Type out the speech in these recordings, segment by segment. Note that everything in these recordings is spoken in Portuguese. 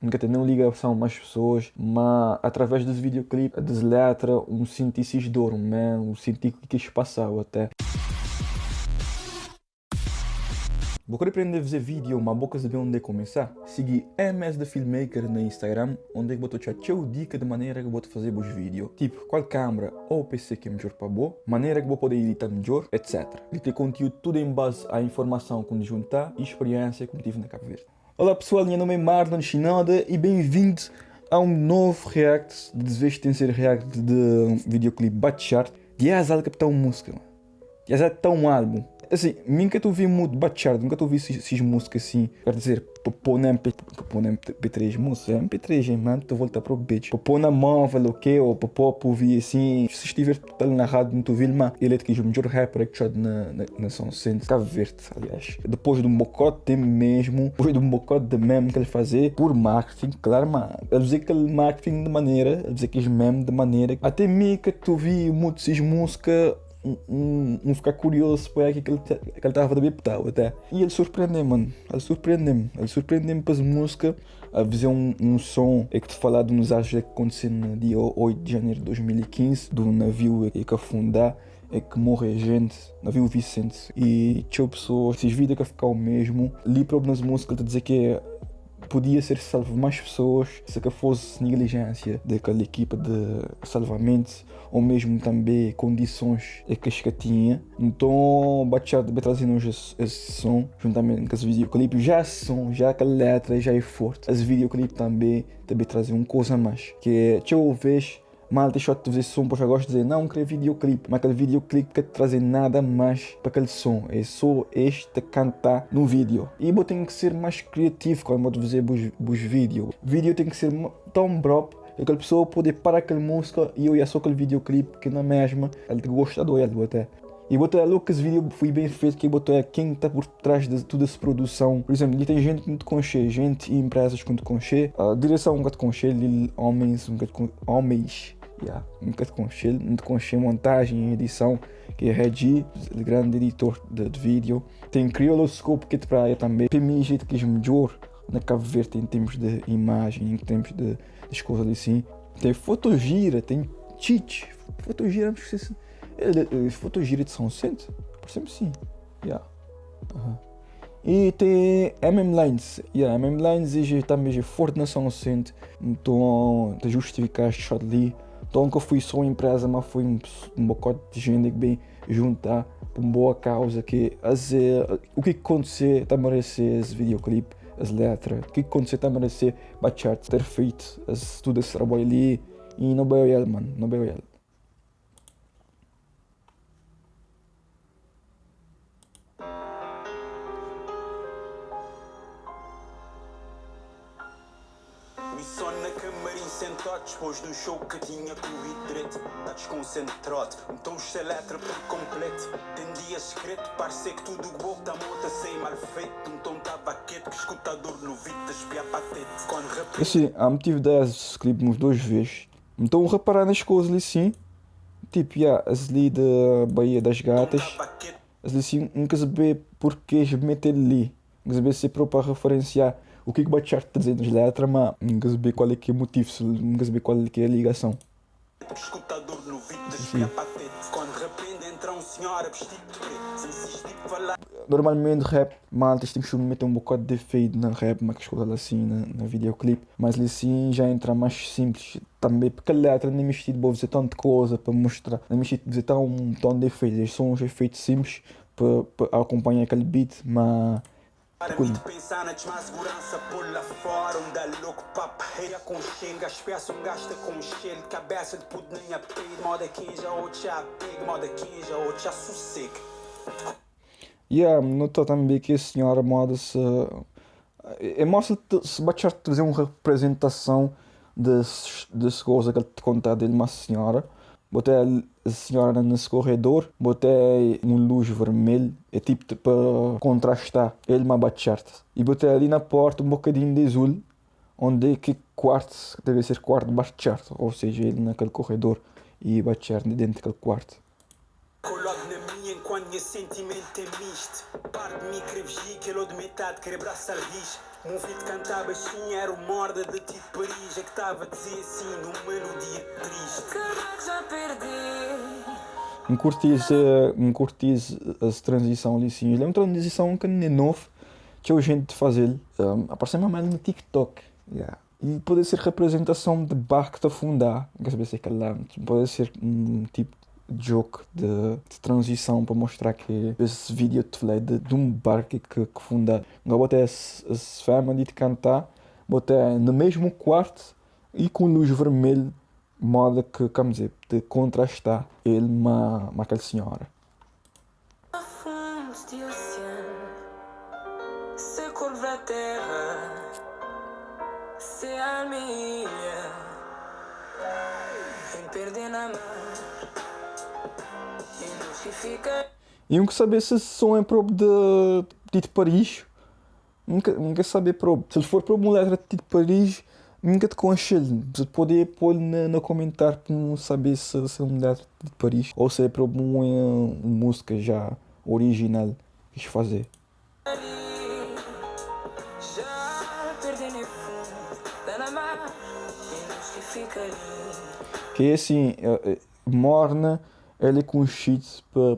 nunca tem nenhuma ligação com as pessoas, mas através desse videoclipe, das letras, senti esses dor, senti o que se passava até. Vou querer aprender a fazer vídeo, mas vou saber onde começar. Seguir MS The Filmmaker no Instagram, onde eu vou te dar dica de maneira que eu vou fazer os vídeos. Tipo, qual câmera ou PC que é melhor para você, maneira que vou poder editar melhor, etc. Ele tem conteúdo tudo em base à informação que eu juntar e experiência que eu tive na Cabo Verde. Olá pessoal, meu nome é Marlon Shinoda e bem-vindos a um novo react, dessa tem ser react de videoclipe Batchart. E é a captar uma música, mano. E é tão um álbum. Assim, nunca tu vi muito Batchart, nunca tu vi essas músicas assim, quer dizer, pôr na MP3 música, MP3, mano, tu volta para o beat, pôr na móvel, ok, ou pôr para ouvir assim, se estiver total na rádio, não tu vi, mas ele é que é o melhor rapper que na São Centro, Cabo Verde, aliás. Depois de um bocote mesmo, depois de um bocote de meme que ele fazer, por marketing, claro, mas ele dizer aquele marketing de maneira, ele dizer que é meme de maneira, até mim que tu vi muito essas músicas, ficar curioso para aquilo que ele estava a beber até. E ele surpreendeu-me, mano. Ele surpreendeu-me para as músicas. A fazer um som é que te falar de uns atos que aconteceu no dia 8 de janeiro de 2015, do navio que afundar, é que morre gente, navio Vicente. E tinha pessoas, esses vídeos que ficaram mesmo. Ali próprio nas músicas ele dizer que podia ser salvo mais pessoas se que fosse negligência daquela equipa de salvamento ou mesmo também condições que tinha. Então Batchart vai trazendo esse som juntamente com esse videoclipe, já já aquela letra já é forte. Esse videoclipe também trazem uma coisa a mais, que é eu vejo mal deixou de fazer som, porque eu gosto de dizer, não queria videoclipe, mas aquele videoclipe que te traz nada mais para aquele som, é só este cantar no vídeo. E eu tenho que ser mais criativo quando vou fazer os vídeos. O vídeo tem que ser tão próprio que aquela pessoa pode parar aquela música e eu ia só aquele videoclipe que na mesma, ele gosta do ele até. E botar logo que esse vídeo foi bem feito, que botou quem está por trás de toda essa produção. Por exemplo, ali tem gente que não te conhece, gente e empresas que não te conhece. A direção nunca te conhece, homens, nunca te conhece, montagem e edição, que é Regi, o grande editor de vídeo. Tem Crioloscope, que é para também. Para mim, jeito que é melhor na Cabo Verde em termos de imagem, em termos de coisas assim. Tem Fotogira, tem Cheat. Fotogira, não sei se Fotogira de São Centro, por exemplo, sim. E tem MM-Lines, MM-Lines também é forte na São Centro, então te justificar este shot ali. Então que fui só uma empresa, mas foi um bocado de gente que bem juntar por uma boa causa, que o que acontecer está a merecer esse videoclipe, as letras, o que acontecer está a merecer Batchart ter feito tudo esse trabalho ali, e não veio ele, mano, não veio ele. Só na camarim sentado, depois do show que tinha corrido direito. Tá desconcentrado, então se letra por completo. Tem dia secreto, parece que tudo bom da moda sem mal feito. Então tava quieto, que escutador no vídeo espiar patete. Quando repito. Assim, há motivo desse clipe uns 2 vezes. Então reparar nas coisas ali sim. Tipo, as ali da Baía das Gatas. As ali sim, nunca saber porque meter ali. Nunca saber se é para referenciar o que o Batchart está dizendo nas letras, mas nunca saber qual é que é o motivo, nunca saber qual é que é a ligação. Escutador no vídeo espiar patete. Quando repente entra um senhor vestido de preto. Se insistir falar. Normalmente rap, maltas tem que meter um bocado de efeito na rap, mas que escuta assim na videoclipe, mas ali sim já entra mais simples também, porque a letra nem me vou dizer tanta coisa para mostrar, nem me dizer tão de efeitos, eles são uns efeitos simples para acompanhar aquele beat, mas para mim pensar na segurança por lá fora, onde é louco papo reia com xenga, espécie gasta com cheiro de cabeça de puto nem a peito, moda quinja, outro já pega, moda quinja, outro já sossega. Nota também que a senhora moda-se. Mostra se Batchart trazer uma representação desse coisa que ele te contar dele, uma senhora. Botei a senhora nesse corredor, botei uma luz vermelha, é tipo para contrastar ele com Batchart. E botei ali na porta um bocadinho de azul, onde é que quarto, deve ser quarto de Batchart, ou seja, ele naquele corredor e Batchart dentro daquele quarto. Coloco na minha enquanto meu sentimento é misto. Parte de mim querer vigir, que ele de metade querer abraçar rijo. Um vídeo cantar baixinho era o morda de ti de Paris. É que estava a dizer assim numa melodia triste. Que já perdi. Me curtis a transição ali sim. Ele é uma transição que não é novo. Tinha gente de fazer. Apareceu uma no TikTok. Yeah. E pode ser representação de barco de afundar. Não quer saber se é que lá. Pode ser um tipo de jogo de transição para mostrar que esse vídeo te falei de um barco que afunda. Agora botei esse family de cantar. Botei no mesmo quarto e com luz vermelha. Moda que, como dizer, de contrastar ele com aquela senhora. Fundos de oceano, se curva a terra, se almilha, em perder na mar, e não se fica. E nunca saber se esse som é próprio de Paris. Nunca saber próprio. Se ele for próprio uma letra de Paris, nunca te conselho. Você pode pôr no comentário para não saber se é uma letra de Paris ou se é próprio uma música já original que quis fazer. Já perdi no fundo, tá na mar, e não se fica ali. Que é assim, Morna, ele é conhecido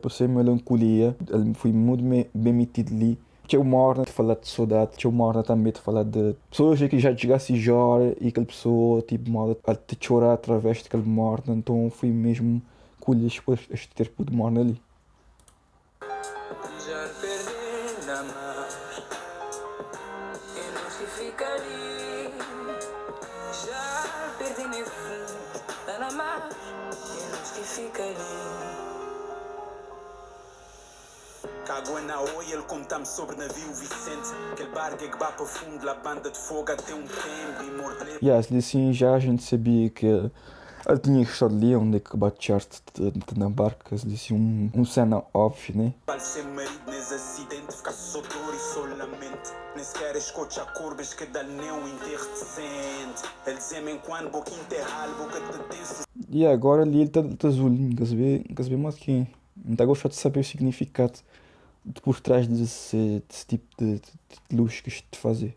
para ser melancolia. Ele foi muito bem metido ali. Tinha o Morna de falar de saudade, tinha o Morna também de falar de pessoas que já chegasse e chora e aquela pessoa tipo mal a te chorar através daquele Morna. Então foi mesmo cool este tipo de Morna ali. Já perdi na mar, e não se fica ali. Já perdi no fundo, tá na mar, e não se fica ali. Cagou na oi, ele conta-me sobre navio Vicente. Aquele barco que vai para fundo, lá banda de fogo até um tempo e mordeu. E assim já a gente sabia que ele tinha que estar ali onde é que bate na barca. Assim, cena óbvia, né? Vale ser marido nesse acidente, ficar só dor e só lamento. Nem sequer escuta a curvas que dá um enterro decente. Ele dizia-me enquanto boca enterrar, boca de tenso. E agora ali ele tá azulinho, quer saber mais que não está gostando de saber o significado por trás desse tipo de luz que isto te fazer.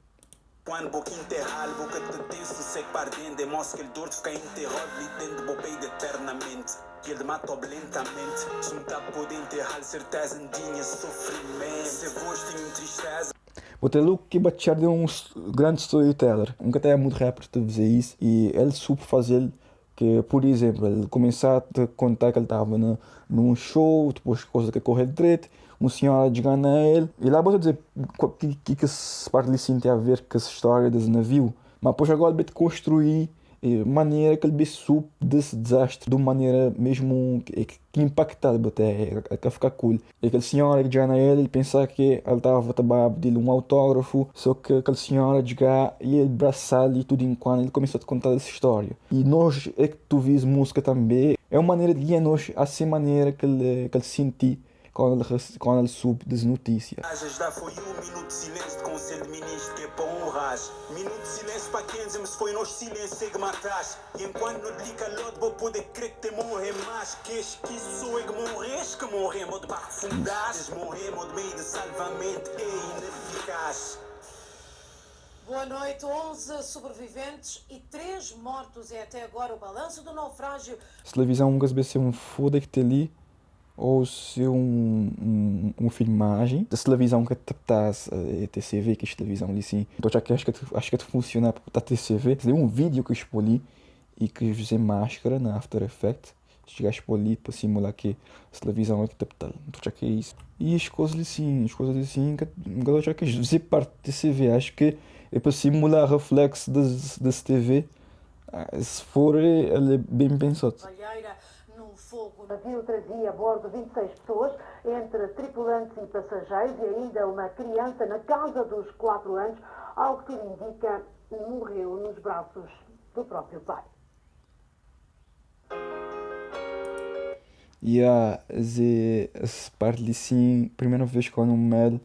Quando boca enterrar, boca de tenso, sei que pardendo, é mostra que ele dor de ficar enterrado ali dentro de bopeida eternamente. E ele mata-o lentamente, se não está a poder enterrar, certeza não tinha sofrimento. Se voz tinha tristeza. O Telu que Bachar é um grande storyteller. Nunca tem muito rapper a dizer isso. E ele soube fazer que, por exemplo, ele começar a contar que ele estava num show, depois coisa que correu direito, uma senhora desgana ele. E lá vou dizer que esse parte ali sim tem a ver com essa história desse navio. Mas depois agora ele vai construir maneira que ele soube desse desastre de uma maneira mesmo que impactada até que ficar cool. E aquela senhora que já na ele pensava que ele estava a pedir um autógrafo, só que aquela senhora já ia abraçar e tudo enquanto ele começou a contar essa história. E nós é que tu vis música também, é uma maneira de nós assim maneira que ele sentiu quando ele soube das notícias. Já foi minuto de silêncio de conselho de ministro que é para honrar. Minuto de silêncio para quem diz-me se foi nós silêncio que mataste. E enquanto não te liga logo vou poder crer que te morrer mais. Que isso sou eu que morres, que morremos de barco fundaste. Morremos de meio de salvamento e ineficaz. Boa noite, 11 sobreviventes e 3 mortos é até agora o balanço do naufrágio. A televisão nunca vai ser um foda que te ali, ou se uma filmagem da televisão que captasse a TCV, que é a televisão ali sim. Então já que acho que funciona para a TCV. Tem um vídeo que eu escolhi e que usei máscara na After Effects. Chegar a expor ali para simular que a televisão é que captar. Então já que é isso. E as coisas assim, que já que fazer parte da TCV, acho que é para simular reflexo desse TV. Se for, ele é bem pensado. No fogo. O navio trazia a bordo 26 pessoas, entre tripulantes e passageiros, e ainda uma criança na casa dos 4 anos, ao que tudo indica, morreu nos braços do próprio pai. E essa parte ali sim, primeira vez que eu não me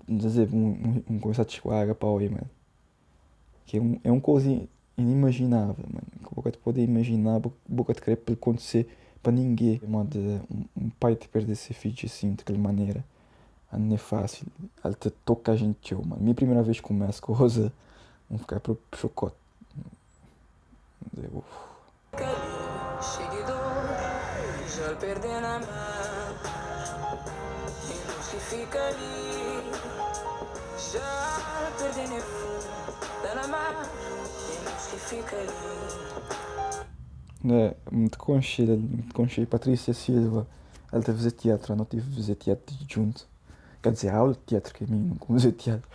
dizer, começar a descolar para o mano. Que é uma coisa inimaginável, mano. Que boca te pode imaginar, boca te querer para acontecer para ninguém. Um pai te perder seu filho assim, daquela maneira. não é fácil. Ele te toca a gente, mano. Minha primeira vez com essa coisa, vamos ficar pro chocote. Seguidor, já perdeu na mão e não se fica ali. Já perdeu na fundo, na mão e não se fica ali. É, muito conchei. Patrícia Silva, ela teve a fazer teatro, eu não tive a fazer teatro junto. Quer dizer, aula de teatro que a mim, não fazer teatro.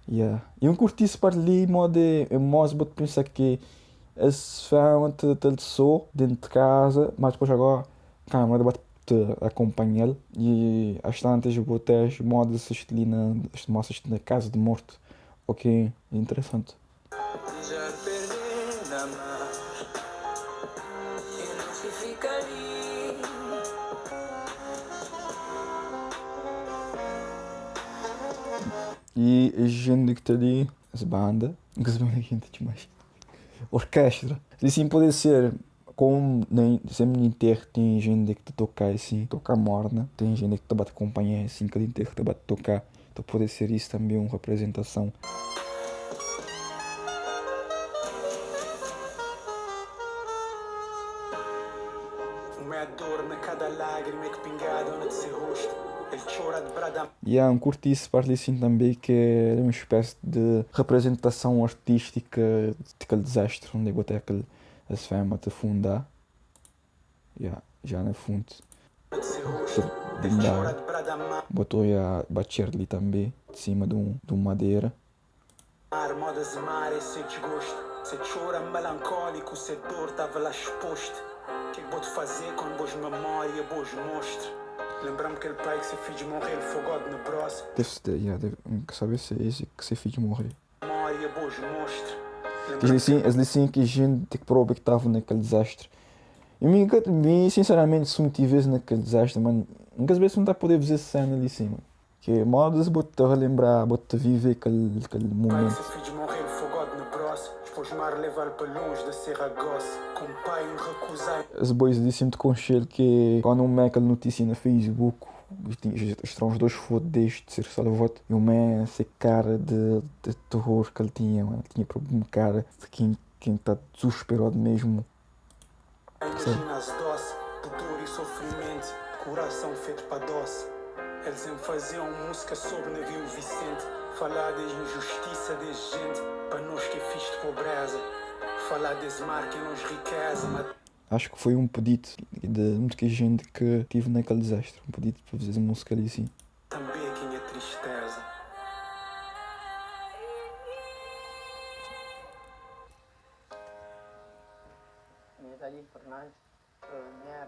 Yeah. E eu curti isso para ali, modo vou pensar que esse filme te só dentro de casa, mas depois agora a câmera vai te acompanhar e às tantas vou ter modo assistir ali na casa de morto. Ok, interessante. Já perdeu na mão e não se fica ali. E a gente que está ali, as bandas, que se bem gente demais. Orquestra. Assim pode ser, como sempre no enterro tem gente que te toca assim, toca morna, tem gente que te bate acompanhar assim, que no enterro te bate tocar. Então pode ser isso também uma representação. Uma dor na cada lágrima que pingada no seu rosto. Ele chora de brada. E há um curtiço parte assim também que é uma espécie de representação artística daquele desastre onde eu botei esse fama te fundar. Já na fonte. No seu rosto. Ele chora de brada mar. Botou a bater ali também, de cima de madeira. Modas mar, esse desgosto. Você chora melancólico, você dor estava lá exposto. O que vou te fazer quando boas memória, boas mostre? Lembramos que aquele pai que se fez morrer, ele fogou no braço. Deve saber se é esse que se fez morrer. Memória, boas mostre. Eles disseram que a gente que prova que estava naquele desastre. E mim, sinceramente, se me tivesse naquele desastre, mano, muitas vezes não está a poder ver essa cena ali em cima. Que modos vou-te relembrar, vou-te viver aquele Pai que momento. se fez morrer, ele fogou no braço. Depois mar levar para longe da Serra Gosse. Com o pai me recusei. Os boys disseram-te com cheiro que quando um aquela notícia no Facebook, estão os dois fotos deste de ser salvado. E o man, essa cara de terror que ele tinha, mano. Ele tinha uma cara de quem está desesperado mesmo. Imagina as doce, dor e sofrimento, coração feito para doce. Eles sempre faziam música sobre navio Vicente, falar da injustiça da gente, para nós que é fixe de pobreza, falar desse mar que nos riqueza, mas Acho que foi um pedido de muita gente que tive naquele desastre. Um pedido para fazer música ali assim. também aqui é tristeza. Nathalie Fernandes, mulher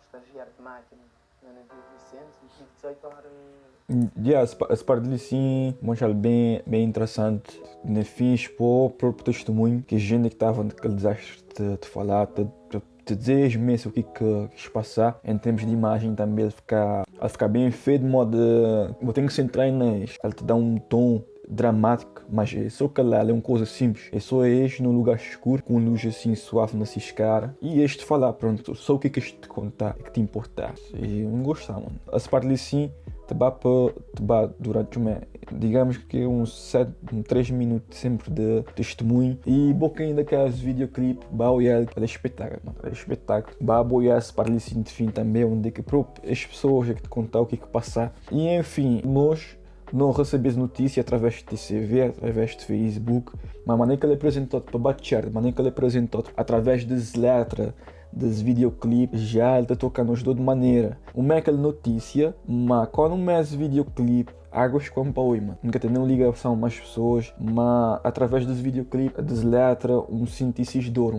estagiária de máquina na navio Vicente, tinha 18 horas. Essa parte ali sim, mostra bem interessante. Na fim, expor o próprio testemunho que a gente que estava naquele desastre te falar, te dizer mesmo o que quis passar. Em termos de imagem também, ele fica bem feito, de modo eu tenho que centrar nas. Ele te dá um tom dramático, mas é só que ela é uma coisa simples. É só este num lugar escuro, com luz assim suave na sua cara. E este falar, pronto, só o que este te contar, que te importar. E eu não gostava, mano. Essa parte ali sim, te bate durante digamos que uns 3 minutos sempre de testemunho. E boca ainda que as videoclipe, é espetáculo, mano. É espetáculo. Boiar essa parte ali sim de fim também, onde é que as pessoas é que te contar o que é que passar. E enfim, nós não recebes notícia através de TV, através de Facebook, mas a maneira que ele apresentou para bater, a maneira que ele apresentou através das letras, dos videoclipes, já ele está tocando de maneira. Uma é aquela notícia, mas quando um mês videoclipe, águas com apoio, mano. Nunca tem nenhuma ligação com as pessoas, mas através dos videoclipes, das letras, senti esses dor,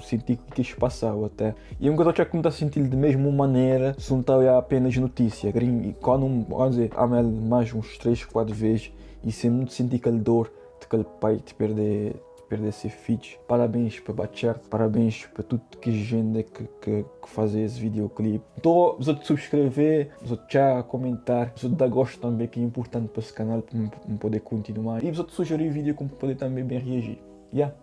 senti o que quis passar até. E eu estou a sentir de mesma maneira, se não está apenas notícia. E quando, vamos dizer, há mais uns 3, 4 vezes, e sempre muito senti aquele dor de aquele pai te perder ser filhos. Parabéns para Bacher, parabéns para tudo que gente que faz esse videoclipe. Então, vos subscrever, vos já comentar, vos dar gosto também, que é importante para esse canal para poder continuar. E vos sugerir vídeo como poder também bem reagir. Yeah.